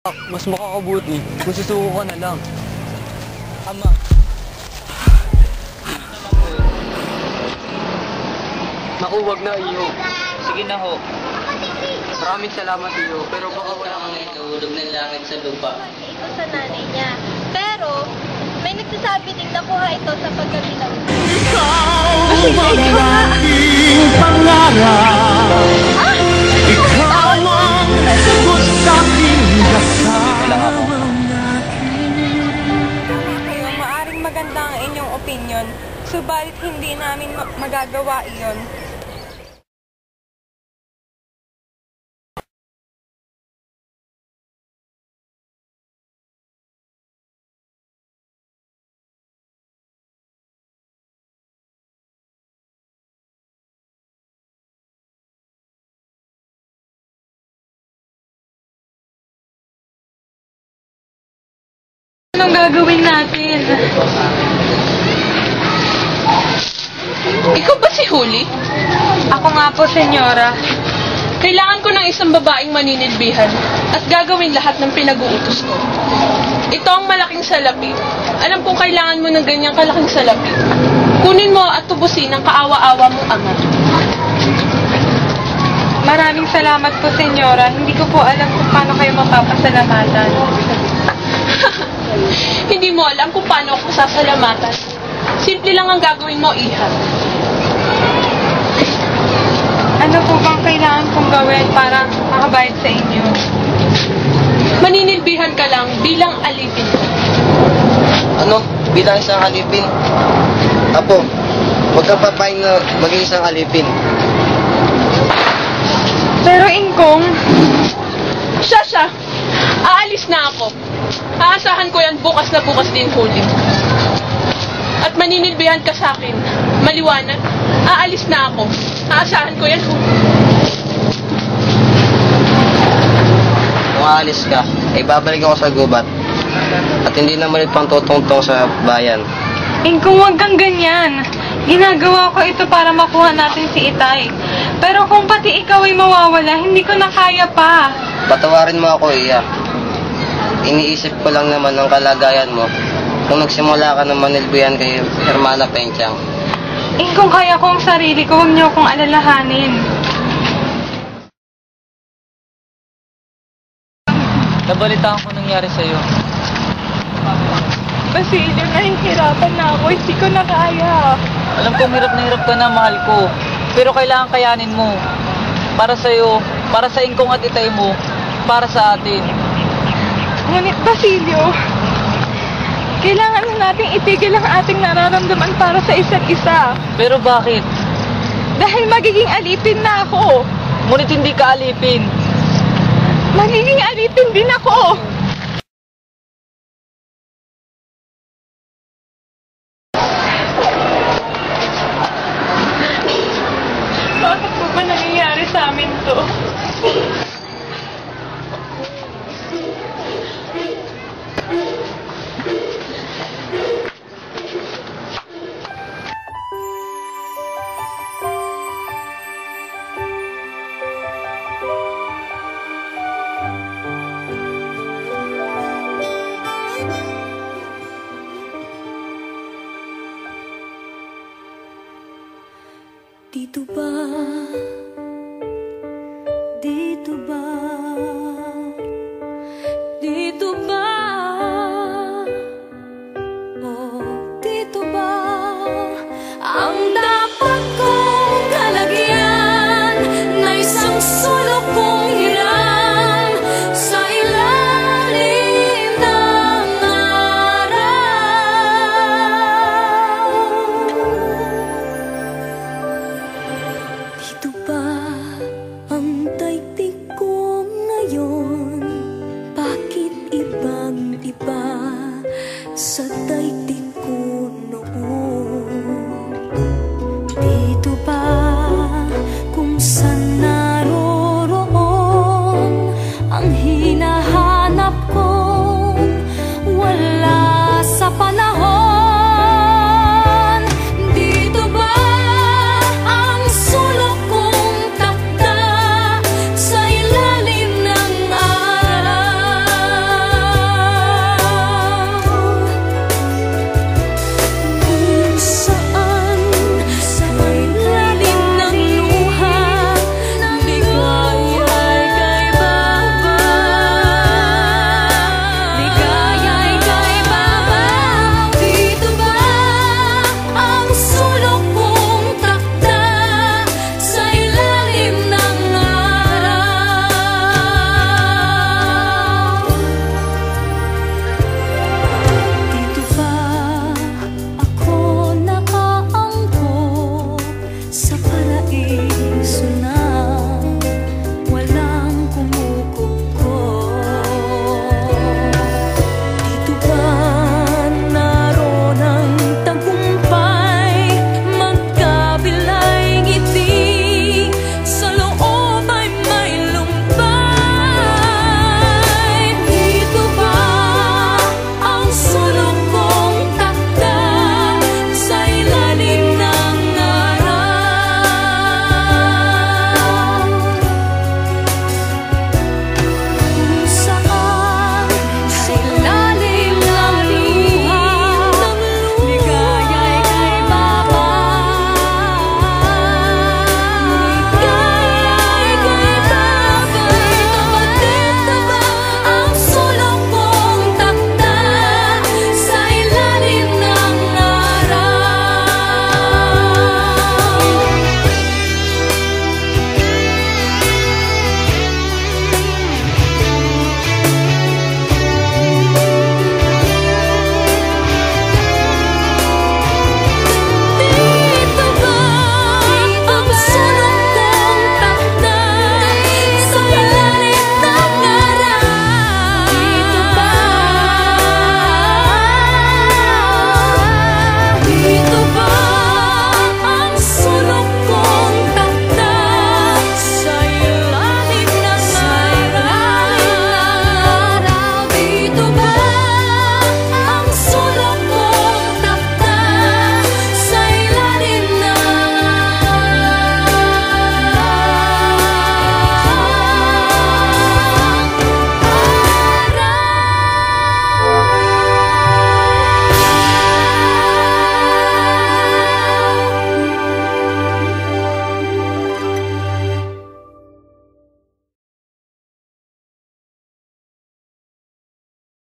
Mas makakabuti kung susuko ka na lang. Ama. Naku, wag na iyo. Sige na ho. Maraming salamat iyo, pero baka wala kang Nahulog ng langit sa lupa. Ito sa nanay niya. Pero, may nagsasabi ding nakuha ito sa pagkabilang. Ikaw ang aking pangarap. Ikaw ang gusto aking kasama. Kayo, maaring maganda ang inyong opinion, subalit hindi namin magagawa iyon. Anong gagawin natin? Ikaw ba si Huli? Ako nga po, senyora. Kailangan ko ng isang babaeng maninilbihan at gagawin lahat ng pinag-uutos ko. Ito ang malaking salapi. Alam kong kailangan mo ng ganyang kalaking salapi. Kunin mo at tubusin ang kaawa-awa mong ama. Maraming salamat po, senyora. Hindi ko po alam kung paano kayo mapapasalamatan. Hindi mo alam kung paano ako sasalamatan. Simple lang ang gagawin mo, Iha. Ano po bang kailangan kong gawin para makabayad sa inyo? Maninilbihan ka lang bilang alipin. Ano? Bilang isang alipin? Apo, huwag kang papayag na maging isang alipin. Pero Ingkong, Siya! Aalis na ako. Aasahan ko yan bukas na bukas din, Huli. At maninilbihan ka sa akin. Maliwanag. Aalis na ako. Aasahan ko yan, Huli. Kung aalis ka, ay babalik ako sa gubat. At hindi na malit pang tutungtong sa bayan. Ingkong, huwag kang ganyan. Ginagawa ko ito para makuha natin si Itay. Pero kung pati ikaw ay mawawala, hindi ko na kaya pa. Patawarin mo ako, Iya. Iniisip ko lang naman ang kalagayan mo kung nagsimula ka ng manilbihan kay Hermana Penchang. Ingkong, kaya ko ang sarili ko, huwag niyo akong alalahanin. Nabalitaan ko nangyari sa'yo. Basilio, nahihirapan na ako. Hindi ko na kaya. Alam kong hirap na hirap ka na, mahal ko. Pero kailangan kayanin mo. Para sa'yo, para sa Ingkong at Itay mo, para sa atin. Ngunit, Basilio, kailangan na nating itigil ang ating nararamdaman para sa isa't isa. Pero bakit? Dahil magiging alipin na ako. Ngunit hindi ka alipin. Magiging alipin din ako. Bakit po ba nangyayari sa amin to?